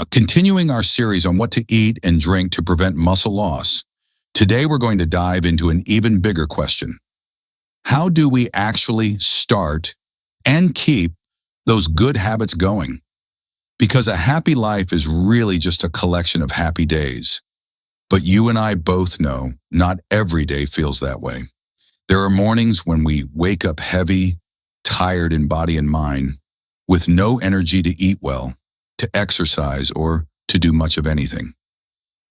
Continuing our series on what to eat and drink to prevent muscle loss, today we're going to dive into an even bigger question. How do we actually start and keep those good habits going? Because a happy life is really just a collection of happy days. But you and I both know not every day feels that way. There are mornings when we wake up heavy, tired in body and mind, with no energy to eat well, to exercise, or to do much of anything.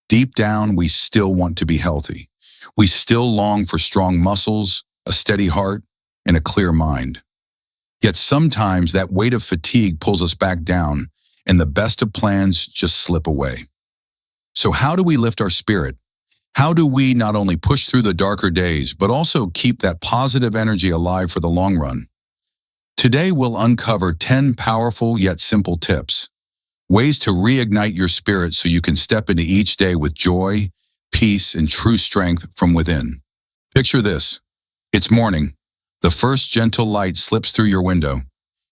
Deep down, we still want to be healthy. We still long for strong muscles, a steady heart, and a clear mind. Yet sometimes that weight of fatigue pulls us back down, and the best of plans just slip away. So how do we lift our spirit? How do we not only push through the darker days, but also keep that positive energy alive for the long run? Today, we'll uncover 10 powerful yet simple tips. Ways to reignite your spirit so you can step into each day with joy, peace, and true strength from within. Picture this. It's morning. The first gentle light slips through your window.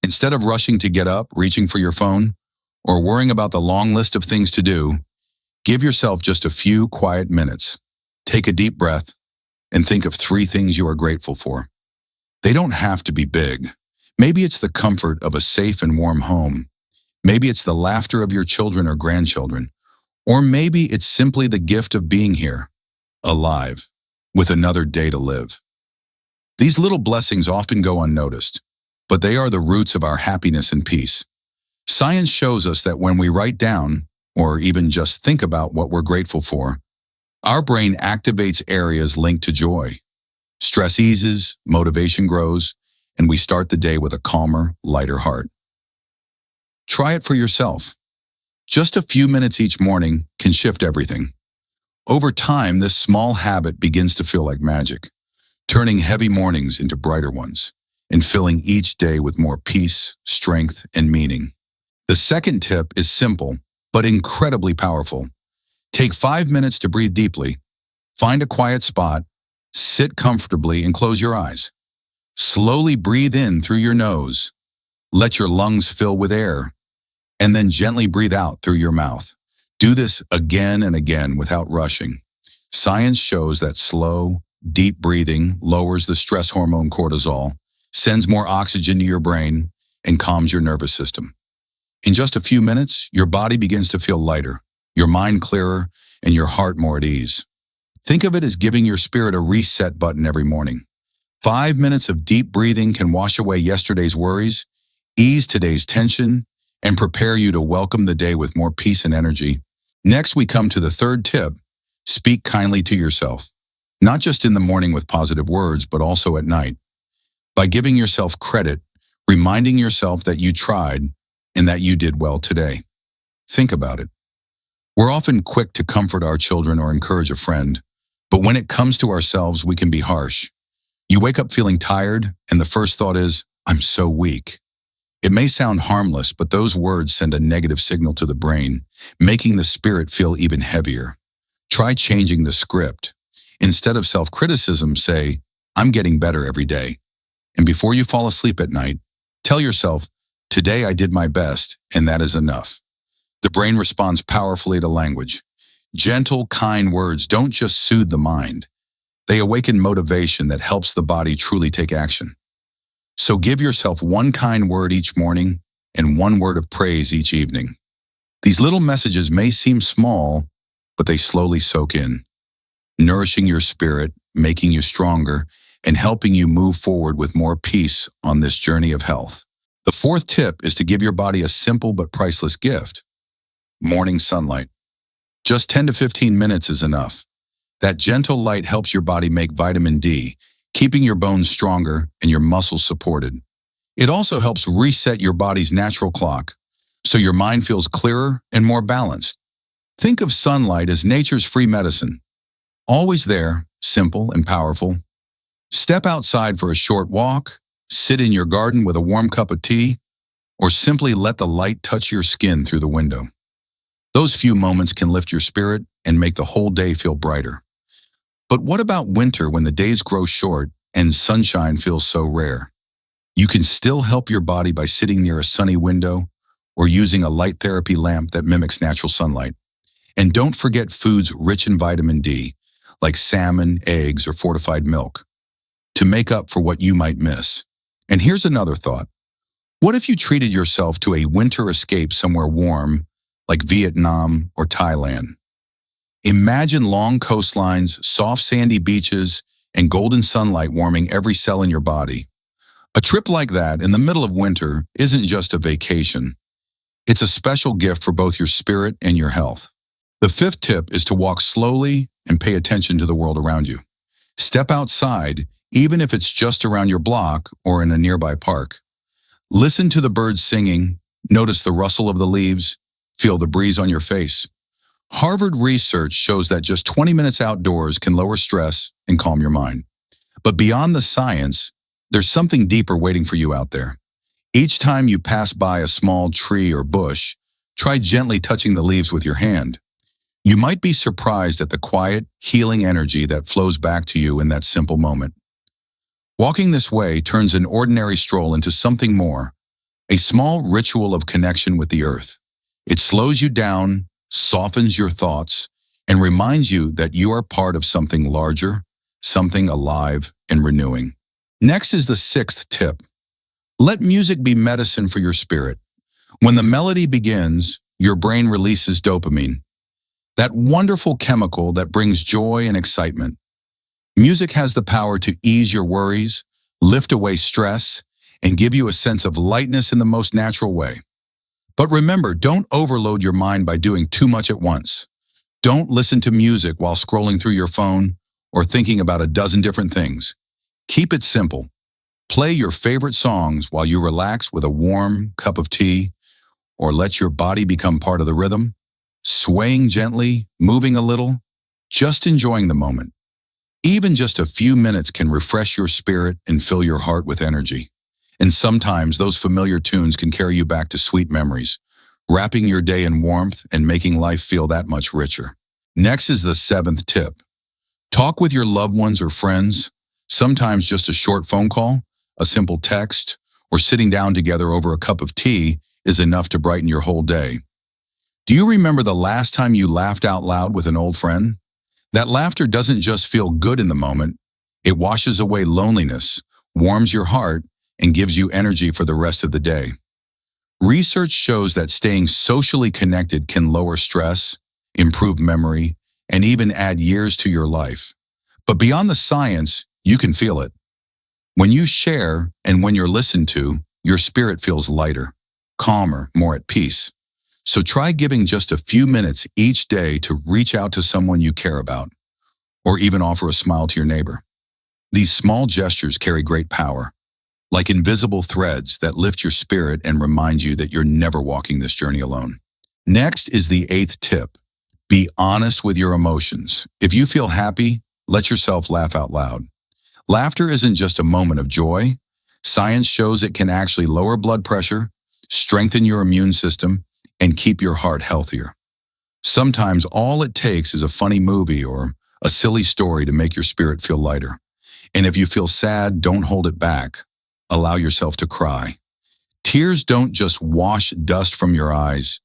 Instead of rushing to get up, reaching for your phone, or worrying about the long list of things to do, give yourself just a few quiet minutes. Take a deep breath and think of 3 things you are grateful for. They don't have to be big. Maybe it's the comfort of a safe and warm home. Maybe it's the laughter of your children or grandchildren. Or maybe it's simply the gift of being here, alive, with another day to live. These little blessings often go unnoticed, but they are the roots of our happiness and peace. Science shows us that when we write down, or even just think about what we're grateful for, our brain activates areas linked to joy. Stress eases, motivation grows, and we start the day with a calmer, lighter heart. Try it for yourself. Just a few minutes each morning can shift everything. Over time, this small habit begins to feel like magic, turning heavy mornings into brighter ones, and filling each day with more peace, strength, and meaning. The second tip is simple, but incredibly powerful. Take 5 minutes to breathe deeply. Find a quiet spot, sit comfortably, and close your eyes. Slowly breathe in through your nose. Let your lungs fill with air, and then gently breathe out through your mouth. Do this again and again without rushing. Science shows that slow, deep breathing lowers the stress hormone cortisol, sends more oxygen to your brain, and calms your nervous system. In just a few minutes, your body begins to feel lighter, your mind clearer, and your heart more at ease. Think of it as giving your spirit a reset button every morning. 5 minutes of deep breathing can wash away yesterday's worries, ease today's tension, and prepare you to welcome the day with more peace and energy. Next, we come to the third tip. Speak kindly to yourself, not just in the morning with positive words, but also at night. By giving yourself credit, reminding yourself that you tried and that you did well today. Think about it. We're often quick to comfort our children or encourage a friend, but when it comes to ourselves, we can be harsh. You wake up feeling tired, and the first thought is, I'm so weak. It may sound harmless, but those words send a negative signal to the brain, making the spirit feel even heavier. Try changing the script. Instead of self-criticism, say, I'm getting better every day. And before you fall asleep at night, tell yourself, today I did my best, and that is enough. The brain responds powerfully to language. Gentle, kind words don't just soothe the mind. They awaken motivation that helps the body truly take action. So give yourself 1 kind word each morning and 1 word of praise each evening. These little messages may seem small, but they slowly soak in, nourishing your spirit, making you stronger, and helping you move forward with more peace on this journey of health. The fourth tip is to give your body a simple but priceless gift. Morning sunlight. Just 10 to 15 minutes is enough. That gentle light helps your body make vitamin D, keeping your bones stronger and your muscles supported. It also helps reset your body's natural clock, so your mind feels clearer and more balanced. Think of sunlight as nature's free medicine. Always there, simple and powerful. Step outside for a short walk, sit in your garden with a warm cup of tea, or simply let the light touch your skin through the window. Those few moments can lift your spirit and make the whole day feel brighter. But what about winter when the days grow short and sunshine feels so rare? You can still help your body by sitting near a sunny window or using a light therapy lamp that mimics natural sunlight. And don't forget foods rich in vitamin D, like salmon, eggs, or fortified milk, to make up for what you might miss. And here's another thought. What if you treated yourself to a winter escape somewhere warm, like Vietnam or Thailand? Imagine long coastlines, soft sandy beaches, and golden sunlight warming every cell in your body. A trip like that in the middle of winter isn't just a vacation. It's a special gift for both your spirit and your health. The fifth tip is to walk slowly and pay attention to the world around you. Step outside, even if it's just around your block or in a nearby park. Listen to the birds singing, notice the rustle of the leaves, feel the breeze on your face. Harvard research shows that just 20 minutes outdoors can lower stress and calm your mind. But beyond the science, there's something deeper waiting for you out there. Each time you pass by a small tree or bush, try gently touching the leaves with your hand. You might be surprised at the quiet, healing energy that flows back to you in that simple moment. Walking this way turns an ordinary stroll into something more, a small ritual of connection with the earth. It slows you down, softens your thoughts, and reminds you that you are part of something larger, something alive and renewing. Next is the sixth tip. Let music be medicine for your spirit. When the melody begins, your brain releases dopamine, that wonderful chemical that brings joy and excitement. Music has the power to ease your worries, lift away stress, and give you a sense of lightness in the most natural way. But remember, don't overload your mind by doing too much at once. Don't listen to music while scrolling through your phone or thinking about a dozen different things. Keep it simple. Play your favorite songs while you relax with a warm cup of tea, or let your body become part of the rhythm, swaying gently, moving a little, just enjoying the moment. Even just a few minutes can refresh your spirit and fill your heart with energy. And sometimes those familiar tunes can carry you back to sweet memories, wrapping your day in warmth and making life feel that much richer. Next is the seventh tip. Talk with your loved ones or friends, sometimes just a short phone call, a simple text, or sitting down together over a cup of tea is enough to brighten your whole day. Do you remember the last time you laughed out loud with an old friend? That laughter doesn't just feel good in the moment, it washes away loneliness, warms your heart, and gives you energy for the rest of the day. Research shows that staying socially connected can lower stress, improve memory, and even add years to your life. But beyond the science, you can feel it. When you share and when you're listened to, your spirit feels lighter, calmer, more at peace. So try giving just a few minutes each day to reach out to someone you care about, or even offer a smile to your neighbor. These small gestures carry great power, like invisible threads that lift your spirit and remind you that you're never walking this journey alone. Next is the eighth tip. Be honest with your emotions. If you feel happy, let yourself laugh out loud. Laughter isn't just a moment of joy. Science shows it can actually lower blood pressure, strengthen your immune system, and keep your heart healthier. Sometimes all it takes is a funny movie or a silly story to make your spirit feel lighter. And if you feel sad, don't hold it back. Allow yourself to cry. Tears don't just wash dust from your eyes.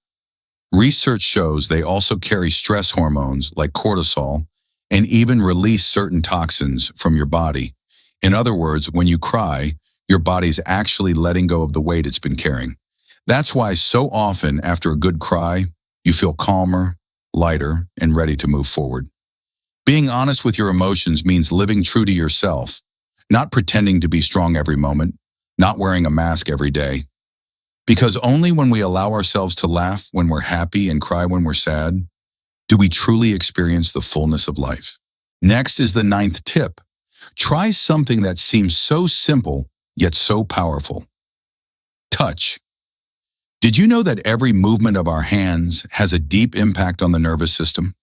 Research shows they also carry stress hormones like cortisol and even release certain toxins from your body. In other words, when you cry, your body's actually letting go of the weight it's been carrying. That's why so often after a good cry, you feel calmer, lighter, and ready to move forward. Being honest with your emotions means living true to yourself, not pretending to be strong every moment, not wearing a mask every day. Because only when we allow ourselves to laugh when we're happy and cry when we're sad, do we truly experience the fullness of life. Next is the ninth tip. Try something that seems so simple, yet so powerful. Touch. Did you know that every movement of our hands has a deep impact on the nervous system?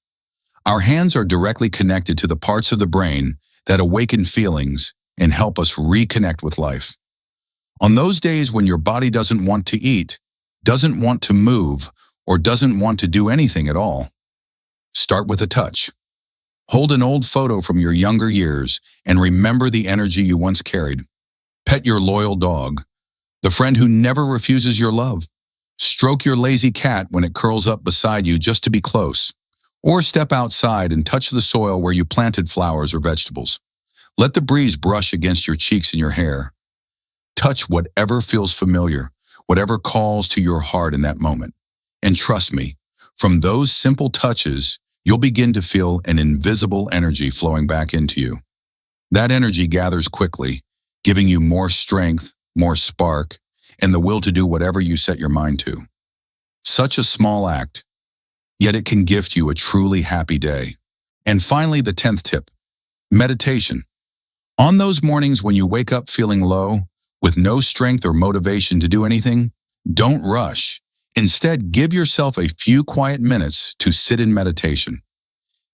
Our hands are directly connected to the parts of the brain that awaken feelings and help us reconnect with life. On those days when your body doesn't want to eat, doesn't want to move, or doesn't want to do anything at all, start with a touch. Hold an old photo from your younger years and remember the energy you once carried. Pet your loyal dog, the friend who never refuses your love. Stroke your lazy cat when it curls up beside you just to be close. Or step outside and touch the soil where you planted flowers or vegetables. Let the breeze brush against your cheeks and your hair. Touch whatever feels familiar, whatever calls to your heart in that moment. And trust me, from those simple touches, you'll begin to feel an invisible energy flowing back into you. That energy gathers quickly, giving you more strength, more spark, and the will to do whatever you set your mind to. Such a small act, yet it can gift you a truly happy day. And finally, the 10th tip, meditation. On those mornings when you wake up feeling low, with no strength or motivation to do anything, don't rush. Instead, give yourself a few quiet minutes to sit in meditation.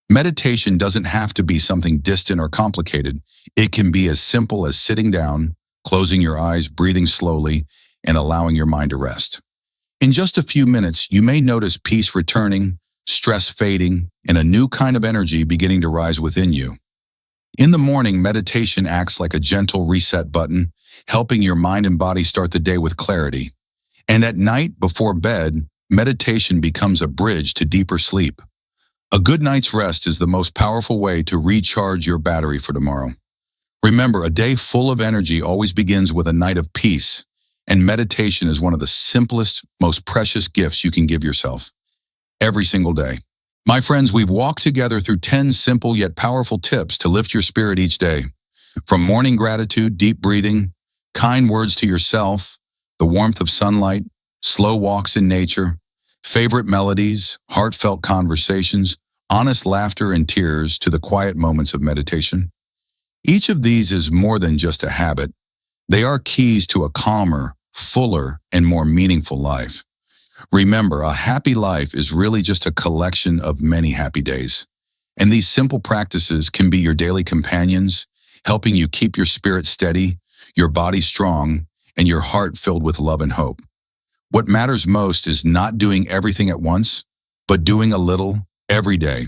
Meditation doesn't have to be something distant or complicated. It can be as simple as sitting down, closing your eyes, breathing slowly, and allowing your mind to rest. In just a few minutes, you may notice peace returning, stress fading, and a new kind of energy beginning to rise within you. In the morning, meditation acts like a gentle reset button, helping your mind and body start the day with clarity. And at night, before bed, meditation becomes a bridge to deeper sleep. A good night's rest is the most powerful way to recharge your battery for tomorrow. Remember, a day full of energy always begins with a night of peace, and meditation is one of the simplest, most precious gifts you can give yourself every single day. My friends, we've walked together through 10 simple yet powerful tips to lift your spirit each day. From morning gratitude, deep breathing, kind words to yourself, the warmth of sunlight, slow walks in nature, favorite melodies, heartfelt conversations, honest laughter and tears to the quiet moments of meditation. Each of these is more than just a habit. They are keys to a calmer, fuller, and more meaningful life. Remember, a happy life is really just a collection of many happy days. And these simple practices can be your daily companions, helping you keep your spirit steady, your body strong, and your heart filled with love and hope. What matters most is not doing everything at once, but doing a little every day.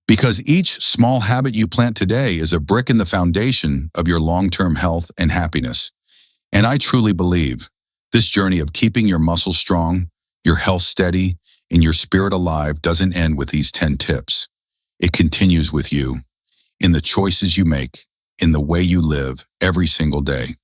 Because each small habit you plant today is a brick in the foundation of your long-term health and happiness. And I truly believe this journey of keeping your muscles strong, your health steady, and your spirit alive doesn't end with these 10 tips. It continues with you, in the choices you make, in the way you live every single day.